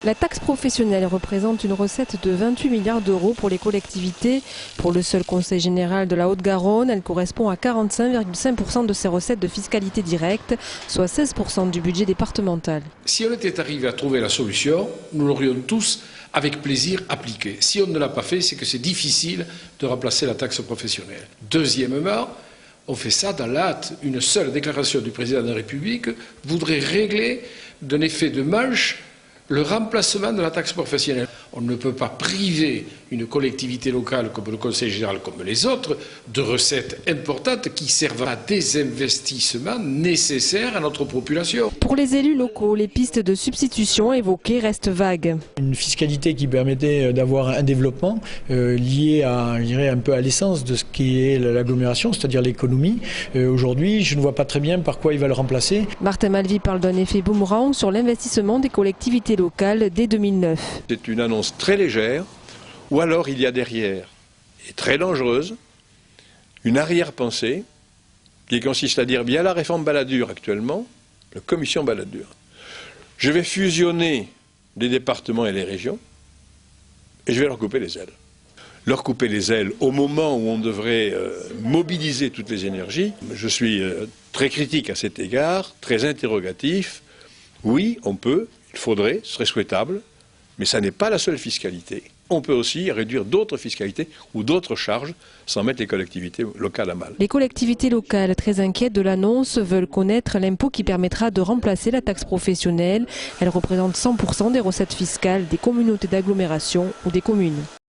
La taxe professionnelle représente une recette de 28 milliards d'euros pour les collectivités. Pour le seul Conseil général de la Haute-Garonne, elle correspond à 45,5% de ses recettes de fiscalité directe, soit 16% du budget départemental. Si on était arrivé à trouver la solution, nous l'aurions tous avec plaisir appliquée. Si on ne l'a pas fait, c'est que c'est difficile de remplacer la taxe professionnelle. Deuxièmement, on fait ça dans la hâte. Une seule déclaration du président de la République voudrait régler d'un effet de manche le remplacement de la taxe professionnelle. On ne peut pas priver une collectivité locale comme le Conseil général, comme les autres, de recettes importantes qui servent à des investissements nécessaires à notre population. Pour les élus locaux, les pistes de substitution évoquées restent vagues. Une fiscalité qui permettait d'avoir un développement lié à, je dirais, un peu à l'essence de ce qui est l'agglomération, c'est-à-dire l'économie. Aujourd'hui, je ne vois pas très bien par quoi il va le remplacer. Martin Malvy parle d'un effet boomerang sur l'investissement des collectivités locales dès 2009. C'est une annonce très légère, ou alors il y a derrière, et très dangereuse, une arrière-pensée qui consiste à dire, bien la réforme Balladur actuellement, la commission Balladur, je vais fusionner les départements et les régions, et je vais leur couper les ailes. Leur couper les ailes au moment où on devrait mobiliser toutes les énergies. Je suis très critique à cet égard, très interrogatif. Oui, on peut, il faudrait, ce serait souhaitable, mais ça n'est pas la seule fiscalité. On peut aussi réduire d'autres fiscalités ou d'autres charges sans mettre les collectivités locales à mal. Les collectivités locales, très inquiètes de l'annonce, veulent connaître l'impôt qui permettra de remplacer la taxe professionnelle. Elle représente 100% des recettes fiscales des communautés d'agglomération ou des communes.